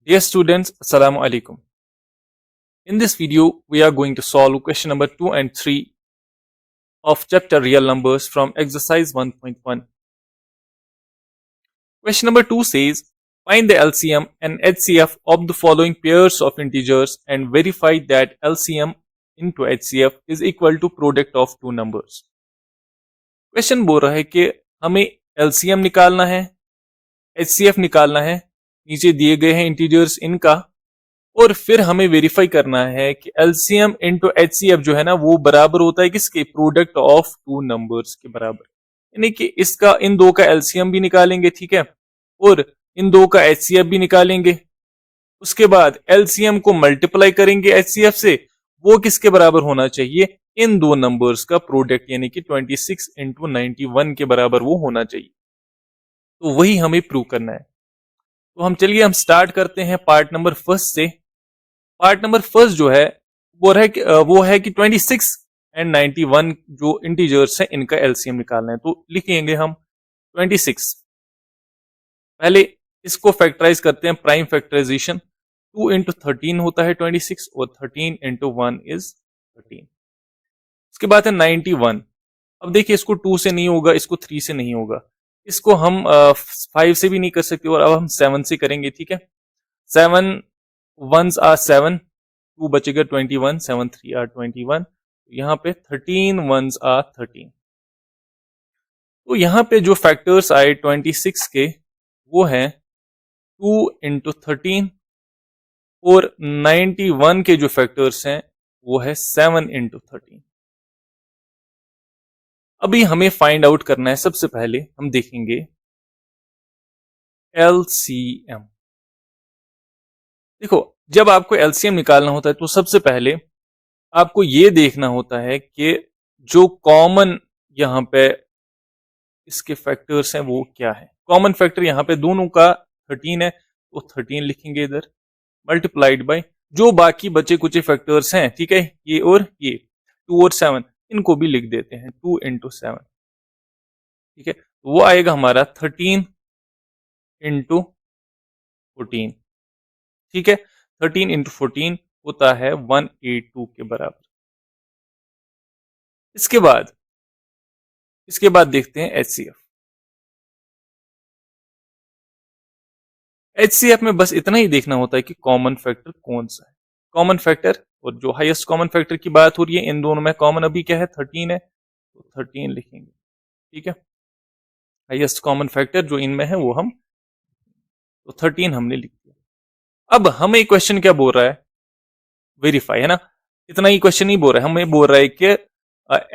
Dear students, Assalamu alaikum. In this video, we are going to solve question number 2 and 3 of chapter Real Numbers from exercise 1.1. Question number 2 says, find the LCM and HCF of the following pairs of integers and verify that LCM into HCF is equal to product of two numbers. Question बोल रहा है कि हमें LCM निकालना है, HCF निकालना है, नीचे दिए गए हैं इंटीजर्स इनका, और फिर हमें वेरीफाई करना है कि LCM इंटू HCF जो है ना वो बराबर होता है किसके, प्रोडक्ट ऑफ टू नंबर्स के बराबर। यानी कि इसका इन दो का LCM भी निकालेंगे, ठीक है, और इन दो का HCF भी निकालेंगे। उसके बाद LCM को मल्टीप्लाई करेंगे HCF से, वो किसके बराबर होना चाहिए, इन दो नंबर्स का प्रोडक्ट, यानी कि 26 इंटू 91 के बराबर वो होना चाहिए। तो वही हमें प्रूव करना है। तो हम चलिए हम स्टार्ट करते हैं पार्ट नंबर फर्स्ट से। पार्ट नंबर फर्स्ट जो है वो है कि 26 एंड 91 जो इंटीजर्स हैं इनका एलसीएम निकालना है। तो लिखेंगे हम 26, पहले इसको फैक्टराइज करते हैं, प्राइम फैक्टराइजेशन। 2 इंटू 13 होता है 26 और 13 इंटू 1 इज 13। उसके बाद है 91। अब देखिए इसको 2 से नहीं होगा, इसको 3 से नहीं होगा, इसको हम 5 से भी नहीं कर सकते, और अब हम 7 से करेंगे, ठीक है। 7 1s आर 7, 2 बचेगा 21, 7 3 आर 21, यहां पे 13 1s आर 13। तो यहां पे जो फैक्टर्स आए 26 के वो है 2 इंटू 13, और 91 के जो फैक्टर्स हैं वो है 7 इंटू 13। अभी हमें फाइंड आउट करना है, सबसे पहले हम देखेंगे LCM। देखो जब आपको LCM निकालना होता है तो सबसे पहले आपको यह देखना होता है कि जो कॉमन यहां पे इसके फैक्टर्स हैं वो क्या है। कॉमन फैक्टर यहां पे दोनों का 13 है, तो 13 लिखेंगे इधर, मल्टीप्लाइड बाय जो बाकी बचे कुछ फैक्टर्स हैं, ठीक है, ये और ये 2 और 7, इनको भी लिख देते हैं 2 इंटू 7, ठीक है। तो वो आएगा हमारा 13 इंटू 14, ठीक है। 13 इंटू 14 होता है 182 के बराबर। इसके बाद देखते हैं HCF। HCF में बस इतना ही देखना होता है कि कॉमन फैक्टर कौन सा है। कॉमन फैक्टर और जो हाईएस्ट कॉमन फैक्टर की बात हो रही है, इन दोनों में कॉमन अभी क्या है, 13 है, तो 13 लिखेंगे, ठीक है। हाईएस्ट कॉमन फैक्टर जो इनमें है वो हम, तो 13 हमने लिख दिया। अब हमें क्वेश्चन क्या बोल रहा है, वेरीफाई, है ना। इतना ही क्वेश्चन नहीं बोल रहा है, हमें बोल रहा है कि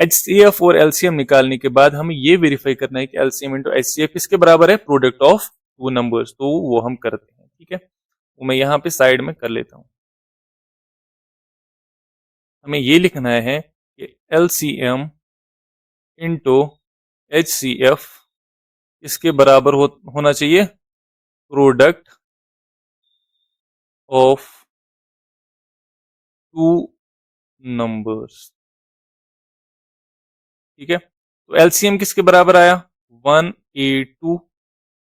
HCF और LCM निकालने के बाद हमें ये वेरीफाई करना है कि LCM इंटू HCF किसके बराबर है, प्रोडक्ट ऑफ टू नंबर्स। तो वो हम करते हैं, ठीक है, वो मैं यहां पे साइड में कर लेता हूं। हमें ये लिखना है कि LCM इंटू HCF इसके बराबर होना चाहिए, प्रोडक्ट ऑफ टू नंबर्स, ठीक है। तो LCM किसके बराबर आया, 182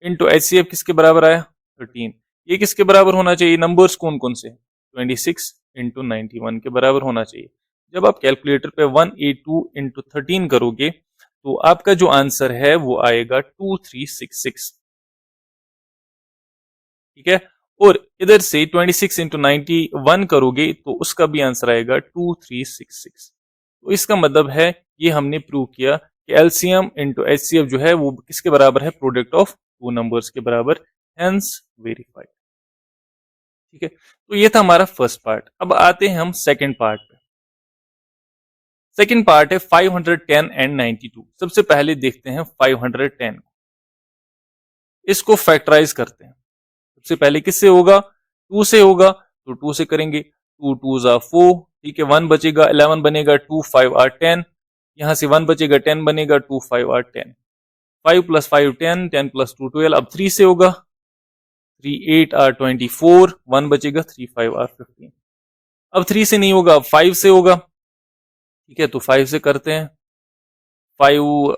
इंटू HCF किसके बराबर आया, 13। ये किसके बराबर होना चाहिए, नंबर्स कौन कौन से, 26 इंटू 91 के बराबर होना चाहिए। जब आप कैलकुलेटर पे 182 इंटू 13 करोगे तो आपका जो आंसर है वो आएगा 2366, ठीक है। और इधर से 26 इंटू 91 करोगे तो उसका भी आंसर आएगा 2366। तो इसका मतलब है ये हमने प्रूव किया कि LCM इंटू HCF जो है वो किसके बराबर है, प्रोडक्ट ऑफ टू नंबर्स के बराबर, हेंस वेरीफाइड, ठीक है। तो ये था हमारा फर्स्ट पार्ट। अब आते हैं हम सेकंड पार्ट पे। सेकंड पार्ट है 510 एंड 92। सबसे पहले देखते हैं 510, इसको फैक्टराइज करते हैं। सबसे पहले किससे होगा, 2 से होगा, तो 2 से करेंगे, 2 2s are 4, ठीक है, 1 बचेगा, 11 बनेगा, 2 5 are 10, यहां से 1 बचेगा, 10 बनेगा, 2 5 are 10, 5 प्लस 5 10, 10 प्लस 2 12। अब 3 से होगा, 3 8 are 24, 1 बचेगा, 3 5 are 15। अब 3 से नहीं होगा, अब 5 से होगा, ठीक है, तो 5 से करते हैं, 5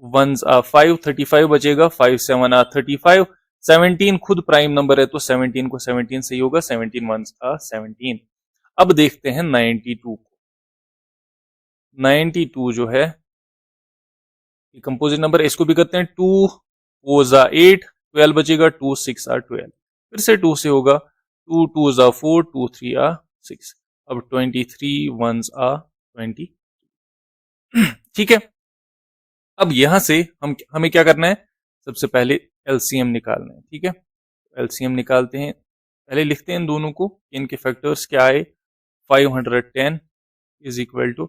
1s are 5, 35 बचेगा, 5 7 are 35, 17 खुद प्राइम नंबर है तो 17 को 17 से ही होगा, 17 वंस 17। अब देखते हैं 92 को। 92 जो है कंपोजिट नंबर, इसको भी करते हैं 2 4 जा 8, 12 बचेगा, 2 6 आर 12, फिर से 2 से होगा, 2 2 जा 4, 2 3 आ 6, अब 23 वंस आ 20। ठीक है, अब यहां से हमें क्या करना है, सबसे पहले एलसीएम निकालना है। ठीक है, एलसीएम निकालते हैं, पहले लिखते हैं इन दोनों को, इनके फैक्टर्स क्या आए, 510 is equal to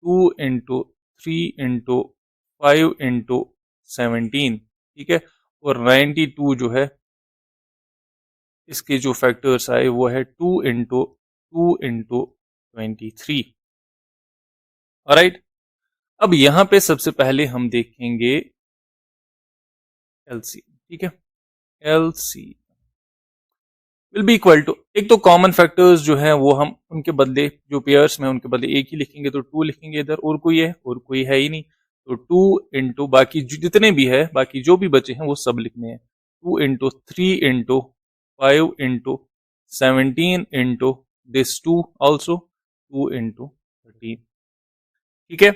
2 into 3 into 5 into 17। ठीक है, और 92 जो है इसके जो फैक्टर्स आए वो है 2 इंटू 23। ऑलराइट, अब यहां पे सबसे पहले हम देखेंगे एलसी। ठीक है, LC will be equal to, एक तो कॉमन फैक्टर्स जो है वो हम उनके बदले, जो पेयर्स में उनके बदले एक ही लिखेंगे, तो 2 लिखेंगे इधर, और कोई है ही नहीं, तो 2 इंटू बाकी जितने भी है, बाकी जो भी बचे हैं वो सब लिखने हैं, 2 into 3 into 5 into 17 into this 2 also 2 into 13। ठीक है,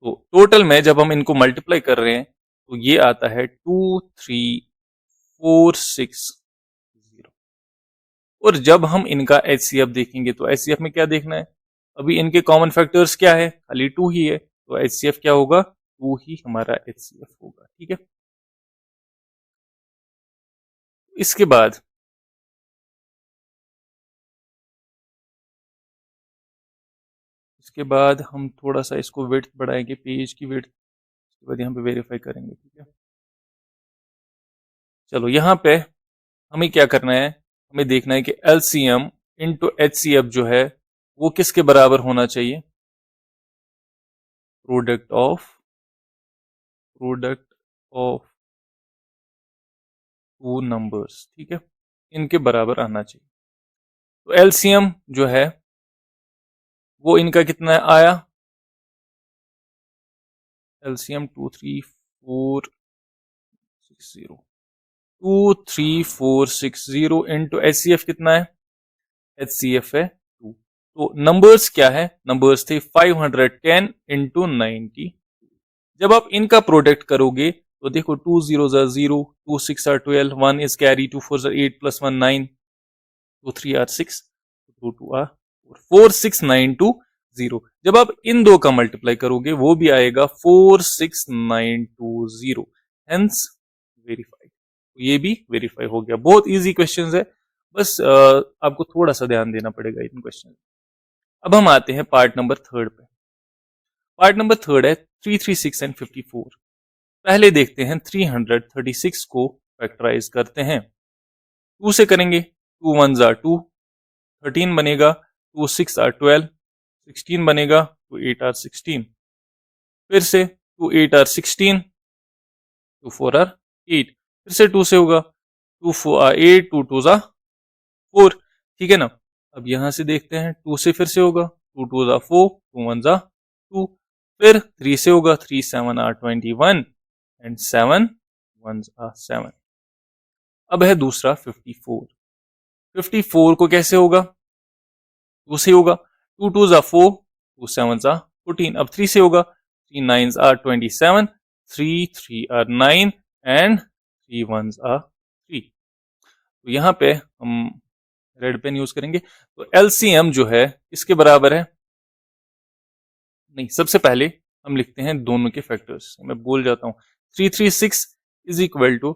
तो टोटल में जब हम इनको मल्टीप्लाई कर रहे हैं तो ये आता है 23460। और जब हम इनका एचसीएफ देखेंगे तो एचसीएफ में क्या देखना है, अभी इनके कॉमन फैक्टर्स क्या है, खाली 2 ही है, तो एचसीएफ क्या होगा, 2 ही हमारा एचसीएफ होगा। ठीक है, इसके बाद हम थोड़ा सा इसको विड्थ बढ़ाएंगे, पेज की विड्थ, उसके बाद यहाँ पे वेरीफाई करेंगे। ठीक है, चलो यहाँ पे हमें क्या करना है, हमें देखना है कि एलसीएम इंटू एचसीएफ जो है वो किसके बराबर होना चाहिए, प्रोडक्ट ऑफ टू नंबर्स। ठीक है, इनके बराबर आना चाहिए। तो एलसीएम जो है वो इनका कितना आया, एलसीएम 23460 इंटू एचसीएफ कितना है, एचसीएफ है 2। तो नंबर्स क्या है, नंबर्स थे 510 इंटू 90। जब आप इनका प्रोडक्ट करोगे तो देखो 2 0 0, 2 6 12, 1 इज कैरी, 2 4 8 प्लस 1 9, 2 3 6, 2 2 4 6 9 2 0। जब आप इन दो का मल्टीप्लाई करोगे वो भी आएगा 46920, हेंस वेरीफाइड। ये भी वेरीफाई हो गया। बहुत इजी क्वेश्चंस है, बस आपको थोड़ा सा ध्यान देना पड़ेगा इन क्वेश्चन। अब हम आते हैं पार्ट नंबर थर्ड पे। पार्ट नंबर थर्ड है 336 एंड 54। पहले देखते हैं 336 को फैक्टराइज करते हैं, 2 से करेंगे, 2 1 जार 2, 13 बनेगा, 2 6 आर 12, 16 बनेगा, 2 8 आर 16, फिर से 2 8 आर 16, 2 4 आर 8, फिर से 2 से होगा, 2 4 आर 8, 2 2 जा 4। ठीक है ना, अब यहां से देखते हैं 2 से फिर से होगा, 2 2 जा 4, 2 1 जा 2, फिर 3 से होगा, 3 7 आर 21 एंड 7 1 आर 7। अब है दूसरा 54। 54 को कैसे होगा, 2 से होगा, 2 2 जा 4, 2 7 जा 14, अब 3 से होगा, 3 9 आर 27, 3 3 आर 9 एंड 3 1 आर 3। तो यहां पे हम रेड पेन यूज करेंगे। तो एलसीएम जो है इसके बराबर है, नहीं सबसे पहले हम लिखते हैं दोनों के फैक्टर्स, मैं भूल जाता हूं, 336 is equal to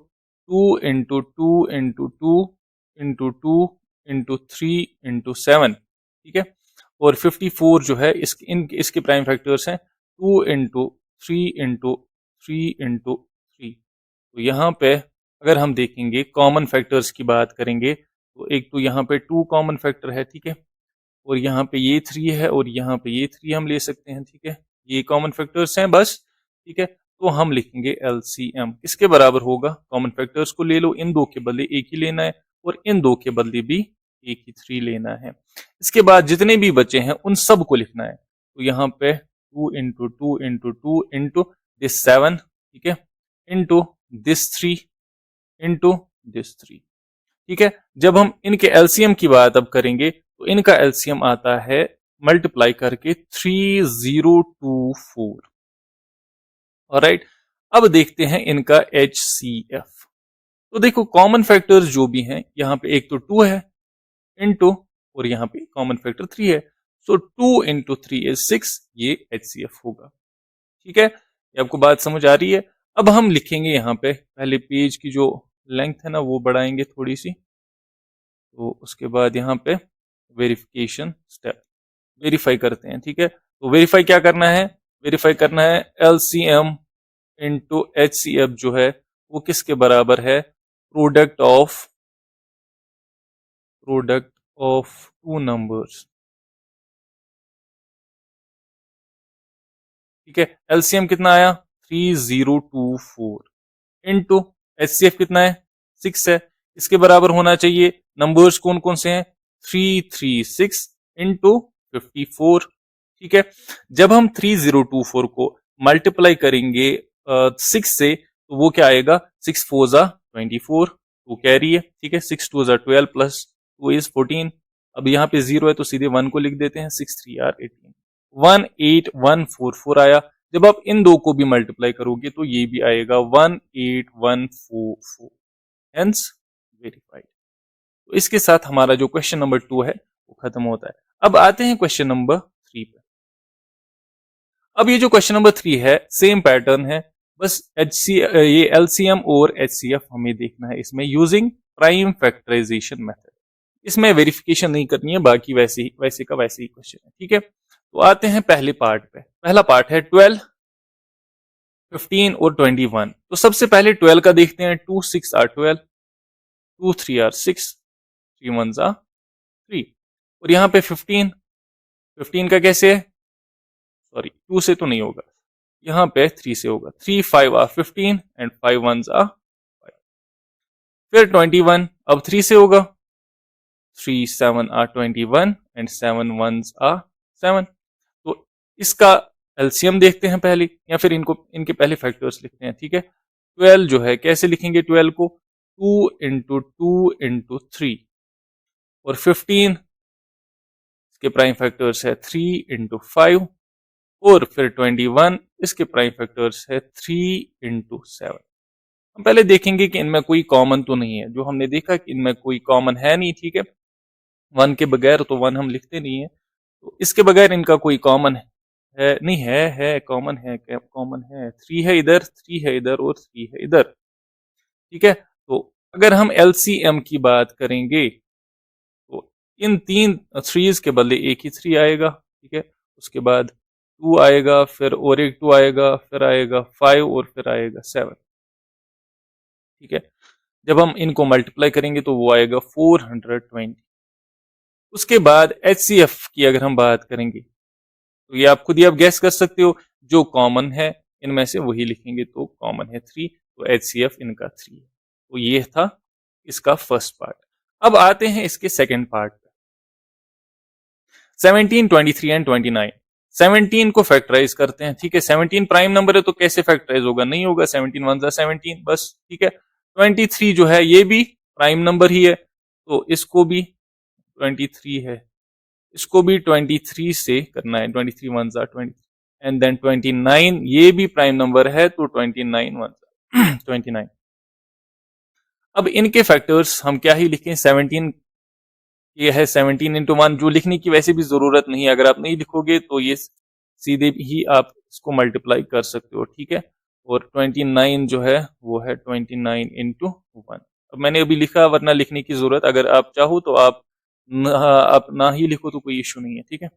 2 into 2 into 2 into 2 into 3 into 7। ठीक है, और 54 जो है इसके प्राइम फैक्टर्स हैं 2 इंटू 3 इंटू 3 इंटू 3। तो यहाँ पे अगर हम देखेंगे कॉमन फैक्टर्स की बात करेंगे तो एक तो यहाँ पे 2 कॉमन फैक्टर है, ठीक है, और यहाँ पे ये 3 है और यहाँ पे ये 3 हम ले सकते हैं। ठीक है, ये कॉमन फैक्टर्स हैं बस। ठीक है, तो हम लिखेंगे एलसीएम किसके बराबर होगा, कॉमन फैक्टर्स को ले लो, इन दो के बदले एक ही लेना है और इन दो के बदले भी एक ही 3 लेना है। इसके बाद जितने भी बचे हैं उन सब को लिखना है। तो यहाँ पे 2 इंटू 2 इंटू 2 इंटू दिस 7, ठीक है, इंटू दिस 3 इंटू दिस 3। ठीक है, जब हम इनके एलसीएम की बात अब करेंगे तो इनका एलसीएम आता है मल्टीप्लाई करके 3024। ऑलराइट, अब देखते हैं इनका HCF। तो देखो कॉमन फैक्टर्स जो भी हैं, यहाँ पे एक तो 2 है इंटू, और यहाँ पे कॉमन फैक्टर 3 है, सो 2 इंटू 3 इज 6, ये HCF होगा। ठीक है, ये आपको बात समझ आ रही है। अब हम लिखेंगे यहाँ पे पहले पेज की जो लेंथ है ना वो बढ़ाएंगे थोड़ी सी, तो उसके बाद यहाँ पे वेरिफिकेशन स्टेप वेरीफाई करते हैं। ठीक है, तो वेरीफाई क्या करना है, वेरीफाई करना है LCM इंटू HCF जो है वो किसके बराबर है, प्रोडक्ट ऑफ टू नंबर्स। ठीक है, LCM कितना आया 3024 इंटू HCF कितना है 6 है, इसके बराबर होना चाहिए। नंबर्स कौन कौन से हैं 336 इंटू 54। ठीक है, जब हम 3024 को मल्टीप्लाई करेंगे 6 से तो वो क्या आएगा 6 4 जा 24, तो कैरी है। ठीक है, 6 2 जा 12 प्लस 2 इज 14। अब यहाँ पे 0 है तो सीधे 1 को लिख देते हैं, 6 3 आर 18, 18144 आया। जब आप इन दो को भी मल्टीप्लाई करोगे तो ये भी आएगा 18144, हेंस वेरीफाइड। तो इसके साथ हमारा जो क्वेश्चन नंबर 2 है वो खत्म होता है। अब आते हैं क्वेश्चन नंबर 3 पे। अब ये जो क्वेश्चन नंबर 3 है सेम पैटर्न है, बस ये एलसीएम और एचसीएफ हमें देखना है इसमें यूजिंग प्राइम फैक्टराइजेशन मेथड। इसमें वेरिफिकेशन नहीं करनी है, बाकी वैसे का वैसे ही क्वेश्चन है। ठीक है, तो आते हैं पहले पार्ट पे। पहला पार्ट है 12 15 और 21। तो सबसे पहले 12 का देखते हैं, 2 6 आर 12, 2 3 आर 6, 3 1 आर 3। और यहाँ पे 15 का कैसे है, सॉरी 2 से तो नहीं होगा, यहाँ पे 3 से होगा, 3 5 आर 15 एंड 5 1 आर 5। फिर 21 अब 3 से होगा, 3 7 आर 21 एंड 7 1 आर 7। तो इसका एलसीएम देखते हैं पहले, या फिर इनके पहले फैक्टर्स लिखते हैं। ठीक है, 12 जो है कैसे लिखेंगे 12 को, 2 इंटू 2 इंटू 3, और 15 इसके प्राइम फैक्टर्स है 3 इंटू 5, और फिर 21 इसके प्राइम फैक्टर्स है 3 इंटू 7। हम पहले देखेंगे कि इनमें कोई कॉमन तो नहीं है, जो हमने देखा कि इनमें कोई कॉमन है नहीं। ठीक है, 1 के बगैर तो 1 हम लिखते नहीं है, तो इसके बगैर इनका कोई कॉमन है नहीं, है कॉमन है, कॉमन है 3 है इधर, 3 है इधर और 3 है इधर। ठीक है, तो अगर हम एलसीएम की बात करेंगे तो इन तीन थ्रीज के बदले एक ही 3 आएगा। ठीक है, उसके बाद 2 आएगा, फिर और एक 2 आएगा, फिर आएगा 5 और फिर आएगा 7। ठीक है, जब हम इनको मल्टीप्लाई करेंगे तो वो आएगा 420। उसके बाद HCF की अगर हम बात करेंगे तो ये आप खुद ही आप गैस कर सकते हो, जो कॉमन है इनमें से वही लिखेंगे, तो कॉमन है 3, तो HCF इनका 3 है। तो ये था इसका फर्स्ट पार्ट। अब आते हैं इसके सेकंड पार्ट पे। 17 23 एंड 29। 17 को फैक्टराइज करते हैं। ठीक है, 17 प्राइम नंबर है तो कैसे फैक्टराइज होगा, नहीं होगा, 17 1 जा 17 बस। ठीक है, 23 जो है ये भी प्राइम नंबर ही है, तो इसको भी 23 है, इसको भी 23 से करना है, 23 1 जा 20, एंड देन 29 ये भी प्राइम नंबर है तो 29 1 जा 29। अब इनके फैक्टर्स हम क्या ही लिखें, 17 ये है 17 इंटू 1, जो लिखने की वैसे भी जरूरत नहीं है, अगर आप नहीं लिखोगे तो ये सीधे ही आप इसको मल्टीप्लाई कर सकते हो। ठीक है, और 29 जो है वो है 29 इंटू 1। अब मैंने अभी लिखा, वरना लिखने की जरूरत, अगर आप चाहो तो आप ना ही लिखो तो कोई इश्यू नहीं है। ठीक है,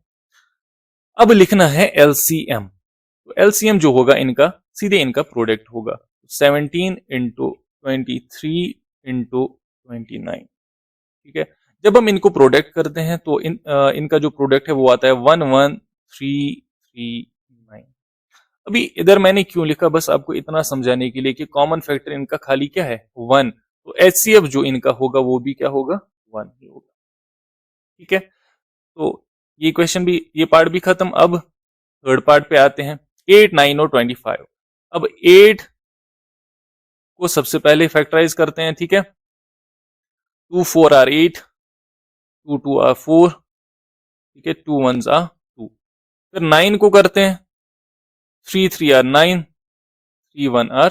अब लिखना है एलसीएम। तो एलसीएम जो होगा इनका सीधे इनका प्रोडक्ट होगा, 17 इंटू 23 इंटू 29। ठीक है, जब हम इनको प्रोडक्ट करते हैं तो इनका जो प्रोडक्ट है वो आता है 11339। अभी इधर मैंने क्यों लिखा, बस आपको इतना समझाने के लिए कि कॉमन फैक्टर इनका खाली क्या है 1, तो HCF जो इनका होगा वो भी क्या होगा 1 ही होगा। ठीक है, तो ये क्वेश्चन भी, ये पार्ट भी खत्म। अब थर्ड पार्ट पे आते हैं, 8 9 और 25। अब 8 को सबसे पहले फैक्टराइज करते हैं, ठीक है। 2 4 आर 8, 2 2 आर 4, ठीक है, 2 1 आर 2। फिर 9 को करते हैं, 3 3 आर 9, 3 1 आर।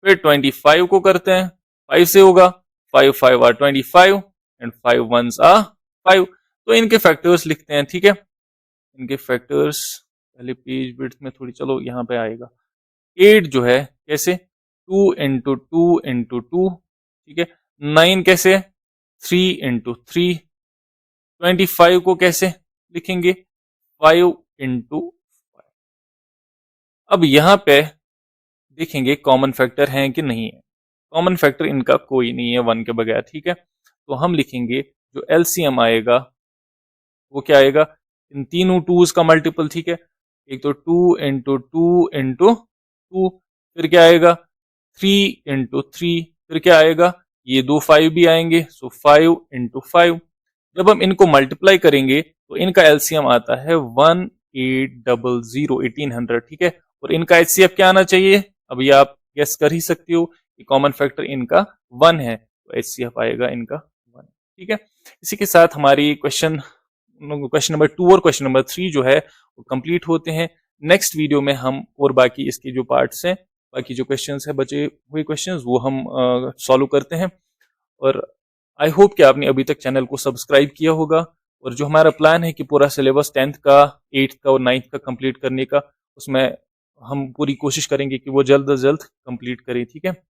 फिर 25 को करते हैं, 5 से होगा, 5 5 आर 25 एंड 5 1 आर 5। तो इनके फैक्टर्स लिखते हैं, ठीक है। इनके फैक्टर्स पहले पेज विड्थ में थोड़ी, चलो यहाँ पे आएगा। 8 जो है कैसे, 2 इंटू 2 इंटू 2, ठीक है। 9 कैसे, 3 इंटू 3। 25 को कैसे लिखेंगे, 5 इंटू 5। अब यहां पे देखेंगे कॉमन फैक्टर है कि नहीं है। कॉमन फैक्टर इनका कोई नहीं है 1 के बगैर, ठीक है। तो हम लिखेंगे जो एलसीएम आएगा वो क्या आएगा, इन तीनों टूज का मल्टीपल, ठीक है। एक तो 2 इंटू 2 इंटू 2, फिर क्या आएगा 3 इंटू 3, फिर क्या आएगा, ये दो 5 भी आएंगे, सो 5 इंटू 5। जब हम इनको मल्टीप्लाई करेंगे तो इनका एलसीएम आता है 1800, 1800, ठीक है। और इनका एचसीएफ क्या आना चाहिए, अभी आप गेस कर ही सकते हो कि कॉमन फैक्टर इनका 1 है, तो एचसीएफ आएगा इनका 1, ठीक है। इसी के साथ हमारी क्वेश्चन नंबर 2 और क्वेश्चन नंबर 3 जो है वो कंप्लीट होते हैं। नेक्स्ट वीडियो में हम और बाकी इसके जो पार्ट्स हैं, बाकी जो क्वेश्चंस है, बचे हुए क्वेश्चंस, वो हम सॉल्व करते हैं। और आई होप कि आपने अभी तक चैनल को सब्सक्राइब किया होगा। और जो हमारा प्लान है कि पूरा सिलेबस 10th का, 8th का और 9th का कंप्लीट करने का, उसमें हम पूरी कोशिश करेंगे कि वो जल्द अज जल्द कंप्लीट करें, ठीक है।